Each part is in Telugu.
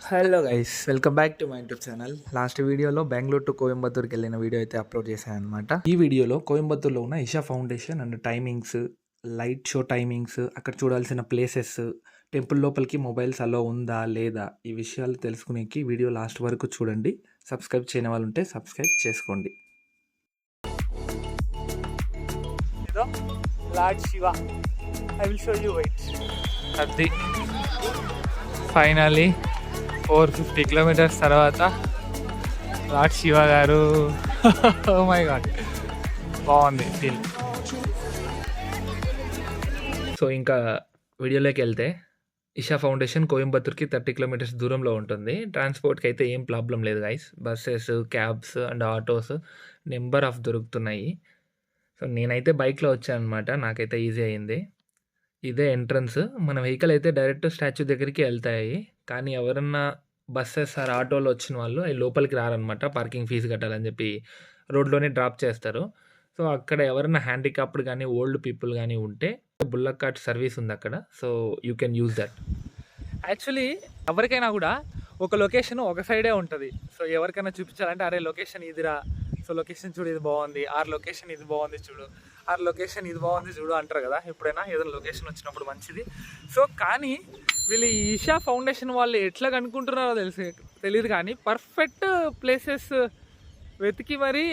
Hello guys, welcome back to my YouTube channel. Last వీడియోలో బెంగళూరు టు కోయంబత్తూర్కి వెళ్ళిన వీడియో అయితే అప్లోడ్ చేశాను అనమాట. ఈ వీడియోలో కోయంబత్తూర్లో ఉన్న Isha foundation and timings, light show timings, అక్కడ చూడాల్సిన ప్లేసెస్, టెంపుల్ లోపలికి మొబైల్స్ అలో ఉందా లేదా, ఈ విషయాలు తెలుసుకునేకి వీడియో లాస్ట్ వరకు చూడండి. సబ్స్క్రైబ్ చేయని వాళ్ళు ఉంటే సబ్స్క్రైబ్ చేసుకోండి. Lord Shiva, I will show you wait. అది ఫైనలీ 450 కిలోమీటర్స్ తర్వాత లార్డ్ శివ గారు. ఓ మై గాడ్, బాగుంది ఫీల్. సో ఇంకా వీడియోలోకి వెళ్తే, ఇషా ఫౌండేషన్ కోయంబత్తూర్కి 30 కిలోమీటర్స్ దూరంలో ఉంటుంది. ట్రాన్స్పోర్ట్కి అయితే ఏం ప్రాబ్లం లేదు guys. Buses, cabs and autos number of దొరుకుతున్నాయి. సో నేనైతే బైక్లో వచ్చాను అనమాట, నాకైతే ఈజీ అయింది. ఇదే ఎంట్రన్స్. మన వెహికల్ అయితే డైరెక్ట్ స్టాచ్యూ దగ్గరికి వెళ్తాయి, కానీ ఎవరన్నా బస్సెస్ ఆర్ ఆటోలో వచ్చిన వాళ్ళు అవి లోపలికి రారనమాట. పార్కింగ్ ఫీజు కట్టాలని చెప్పి రోడ్లోనే డ్రాప్ చేస్తారు. సో అక్కడ ఎవరైనా హ్యాండిక్యాప్డ్ కానీ ఓల్డ్ పీపుల్ కానీ ఉంటే బుల్లక్ కార్ట్ సర్వీస్ ఉంది అక్కడ. So you can use that. Actually ఎవరికైనా కూడా ఒక లొకేషన్ ఒక సైడే ఉంటుంది. సో ఎవరికైనా చూపించాలంటే, అరే లొకేషన్ ఇదిరా, సో లొకేషన్ చూడు ఇది బాగుంది, ఆర్ లొకేషన్ ఇది బాగుంది చూడు, ఆర్ లొకేషన్ ఇది బాగుంది చూడు అంటారు కదా ఎప్పుడైనా ఏదైనా లొకేషన్ వచ్చినప్పుడు మంచిది. సో కానీ వీళ్ళు ఈ ఇషా ఫౌండేషన్ వాళ్ళు ఎట్లా కనుక్కుంటున్నారో తెలియదు, కానీ పర్ఫెక్ట్ ప్లేసెస్ వెతికి మరీ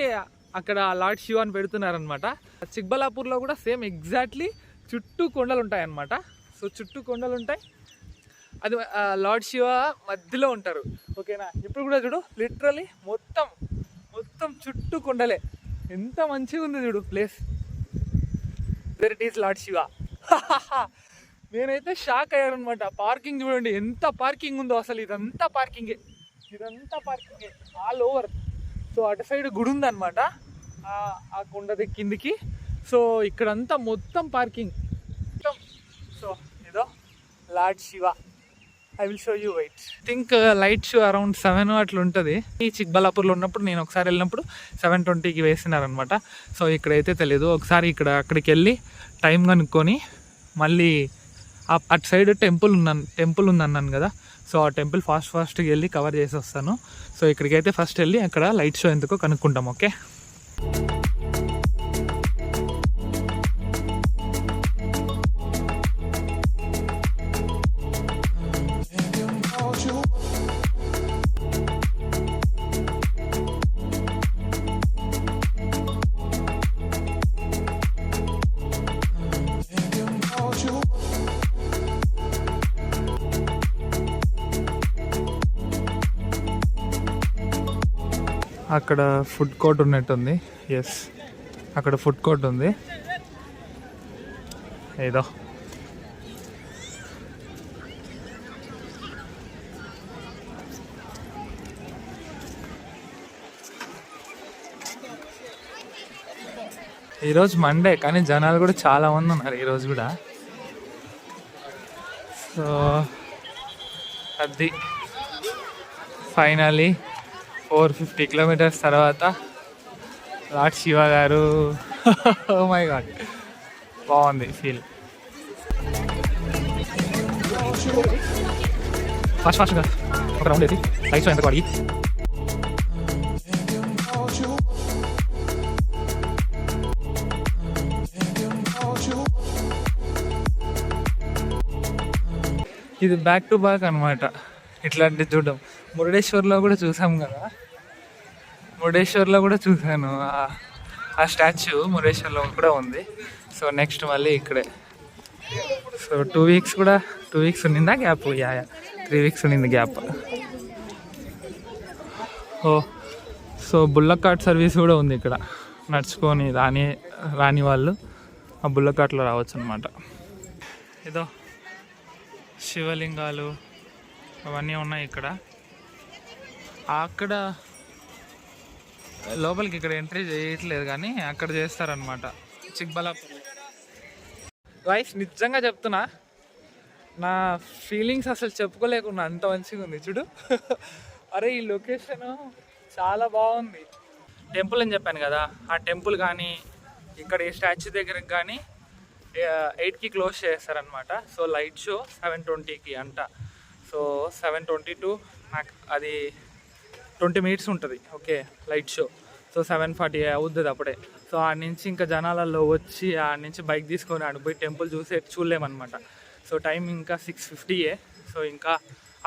అక్కడ లార్డ్ శివ అని పెడుతున్నారనమాట. చిక్బల్లాపూర్లో కూడా సేమ్ ఎగ్జాక్ట్లీ చుట్టూ కొండలు ఉంటాయి అన్నమాట. సో చుట్టూ కొండలు ఉంటాయి, అది లార్డ్ శివ మధ్యలో ఉంటారు. ఓకేనా, ఇప్పుడు కూడా చూడు లిటరలీ మొత్తం చుట్టూ కొండలే. ఎంత మంచిగా ఉంది చూడు place. There it is lord Shiva. నేనైతే షాక్ అయ్యాను అనమాట. పార్కింగ్ చూడండి ఎంత పార్కింగ్ ఉందో, అసలు ఇదంతా పార్కింగే ఆల్ ఓవర్. సో అటు సైడ్ గుడి ఉందన్నమాట, ఆ కొండ కిందికి. సో ఇక్కడంతా మొత్తం పార్కింగ్. సో ఇదో lord Shiva, I will show you wait. Think light show around 7 అట్లా ఉంటుంది. ఈ చిక్బల్లాపూర్లో ఉన్నప్పుడు నేను ఒకసారి వెళ్ళినప్పుడు 7:20కి వేసినారనమాట. సో ఇక్కడైతే తెలీదు. ఒకసారి అక్కడికి వెళ్ళి టైం కనుక్కొని మళ్ళీ అటు సైడ్ టెంపుల్ ఉందన్నాను కదా. సో ఆ టెంపుల్ ఫాస్ట్గా వెళ్ళి కవర్ చేసి వస్తాను. సో ఇక్కడికైతే ఫస్ట్ వెళ్ళి అక్కడ లైట్ షో ఎందుకో కనుక్కుంటాం. ఓకే, అక్కడ ఫుడ్ కోర్ట్ ఉన్నట్టుంది. ఎస్, అక్కడ ఫుడ్ కోర్ట్ ఉంది. ఏదో ఈరోజు మండే, కానీ జనాలు కూడా చాలా మంది ఉన్నారు ఈరోజు కూడా. సో అది ఫైనలీ 450 కిలోమీటర్స్ తర్వాత లార్డ్ శివ గారు. ఓ మై గాడ్, బాగుంది ఫీల్. ఫాస్ట్గా ఒక రౌండ్ వేసి లైట్స్ ఎంత అడిగి ఇది బ్యాక్ టు బ్యాక్ అనమాట. ఇట్లాంటివి చూడడం మురుడేశ్వర్లో కూడా చూసాం కదా, మురుడేశ్వర్లో కూడా చూసాను. ఆ స్టాచ్యూ మురుడేశ్వర్లో కూడా ఉంది. సో నెక్స్ట్ మళ్ళీ ఇక్కడే. సో 2 వీక్స్ ఉన్నిందా గ్యాప్? 3 వీక్స్ ఉన్నింది gap. So bullock cart service కూడా ఉంది ఇక్కడ. నడుచుకొని రాని వాళ్ళు ఆ బుల్లక్ కార్ట్లో రావచ్చు అనమాట. ఏదో శివలింగాలు అవన్నీ ఉన్నాయి ఇక్కడ. అక్కడ లోపలికి ఇక్కడ ఎంట్రీ చేయట్లేదు, కానీ అక్కడ చేస్తారనమాట చిక్బల్లాపూర్. వైఫ్ నిజంగా చెప్తున్నా, నా ఫీలింగ్స్ అసలు చెప్పుకోలేకున్నా, అంత మంచిగా ఉంది చూడు. అరే ఈ లొకేషన్ చాలా బాగుంది. టెంపుల్ అని చెప్పాను కదా, ఆ టెంపుల్ కానీ ఇక్కడ ఈ స్టాచ్యూ దగ్గరకు కానీ 8కి క్లోజ్ చేస్తారనమాట. సో లైట్ షో 7:20కి అంట. సో సో 7:22 నాకు అది 20 మినిట్స్ ఉంటుంది ఓకే లైట్ షో. సో 7:40 అవుతుంది అప్పుడే. సో ఆడ నుంచి ఇంకా జనాలలో వచ్చి ఆడ నుంచి బైక్ తీసుకొని ఆడ పోయి టెంపుల్ చూడలేమన్నమాట. సో టైం ఇంకా 6:50. సో ఇంకా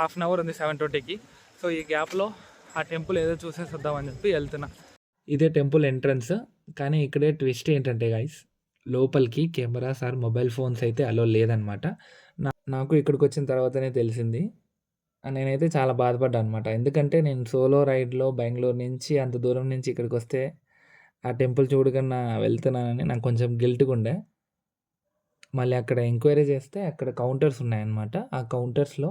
హాఫ్ అన్ అవర్ ఉంది 7:20కి. సో ఈ గ్యాప్లో ఆ టెంపుల్ ఏదో చూసేసి వద్దామని చెప్పి వెళ్తున్నా. ఇదే టెంపుల్ ఎంట్రన్స్. కానీ ఇక్కడే ట్విస్ట్ ఏంటంటే గైస్, లోపలికి కెమెరాస్ ఆర్ మొబైల్ ఫోన్స్ అయితే అలో లేదనమాట. నాకు ఇక్కడికి వచ్చిన తర్వాతనే తెలిసింది. నేనైతే చాలా బాధపడ్డా అనమాట. ఎందుకంటే నేను సోలో రైడ్‌లో బెంగుళూరు నుంచి అంత దూరం నుంచి ఇక్కడికొస్తే ఆ టెంపుల్ చూడకన్నా వెళ్తున్నానని నాకు కొంచెం గిల్ట్‌గుండే. మళ్ళీ అక్కడ ఎంక్వైరీ చేస్తే అక్కడ కౌంటర్స్ ఉన్నాయన్నమాట. ఆ కౌంటర్స్‌లో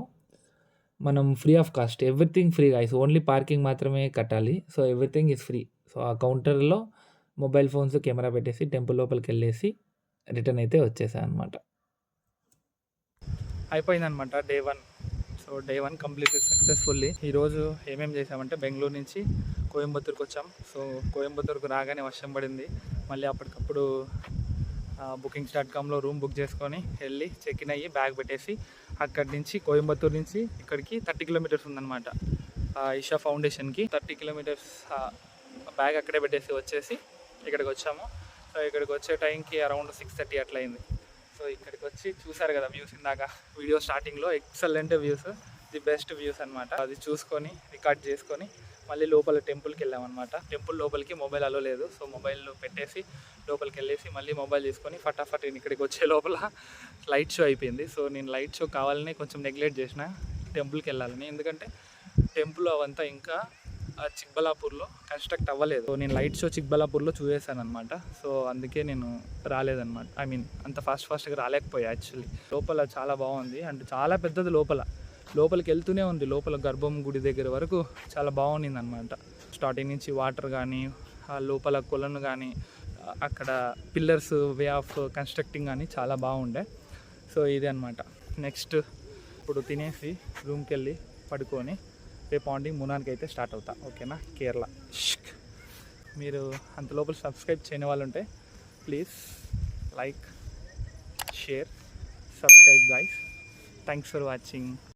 మనం free of cost everything free guys. Only parking మాత్రమే కట్టాలి. So everything is free. So ఆ కౌంటర్‌లో మొబైల్ ఫోన్స్, కెమెరా పెట్టేసి టెంపుల్ లోపలికెళ్ళేసి రిటర్న్ అయితే వచ్చేసా అనమాట. అయిపోయిందనమాట day 1. So day 1 completed successfully. ఈరోజు ఏమేమి చేసామంటే బెంగుళూరు నుంచి కోయంబత్తూరుకి వచ్చాం. సో కోయంబత్తూరుకు రాగానే వర్షం పడింది. మళ్ళీ అప్పటికప్పుడు booking.comలో రూమ్ బుక్ చేసుకొని వెళ్ళి చెక్ ఇన్ అయ్యి బ్యాగ్ పెట్టేసి అక్కడి నుంచి కోయంబత్తూరు నుంచి ఇక్కడికి 30 కిలోమీటర్స్ ఉందన్నమాట. ఇషా ఫౌండేషన్కి 30 కిలోమీటర్స్ బ్యాగ్ అక్కడే పెట్టేసి వచ్చేసి ఇక్కడికి వచ్చాము. సో ఇక్కడికి వచ్చే టైంకి అరౌండ్ 6:30 అట్లా అయింది. సో ఇక్కడికి వచ్చి చూసారు కదా వ్యూస్, ఇందాక వీడియో స్టార్టింగ్లో excellent views, the best views అనమాట. అది చూసుకొని రికార్డ్ చేసుకొని మళ్ళీ లోపల టెంపుల్కి వెళ్ళామన్నమాట. టెంపుల్ లోపలికి మొబైల్ అలో లేదు. సో మొబైల్ పెట్టేసి లోపలికి వెళ్ళేసి మళ్ళీ మొబైల్ తీసుకొని ఫటాఫట్ ఇక్కడికి వచ్చే లోపల లైట్ షో అయిపోయింది. సో నేను లైట్ షో కావాలని కొంచెం నెగ్లెక్ట్ చేసిన టెంపుల్కి వెళ్ళాలని. ఎందుకంటే టెంపుల్ అవంతా ఇంకా చిక్బల్లాపూర్లో కన్స్ట్రక్ట్ అవ్వలేదు. నేను లైట్ షో చిక్బల్లాపూర్లో చూసేసాను అనమాట. సో అందుకే నేను రాలేదన్నమాట. ఐ మీన్ అంత ఫాస్ట్గా రాలేకపోయా యాక్చువల్లీ. లోపల చాలా బాగుంది అండ్ చాలా పెద్దది. లోపలికి వెళ్తూనే ఉంది. లోపల గర్భం గుడి దగ్గర వరకు చాలా బాగుండింది అనమాట. స్టార్టింగ్ నుంచి వాటర్ కానీ, ఆ లోపల కొలను కానీ, అక్కడ పిల్లర్స్ వే ఆఫ్ కన్స్ట్రక్టింగ్ కానీ చాలా బాగుండే. సో ఇదే అనమాట. నెక్స్ట్ ఇప్పుడు తినేసి రూమ్కి వెళ్ళి పడుకొని రేపు మార్నింగ్ మునార్కి అయితే స్టార్ట్ అవుతా. ఓకేనా, కేరళ. మీరు అంత లోపల సబ్స్క్రైబ్ చేయని వాళ్ళు ఉంటే please like, share, subscribe guys. Thanks for watching.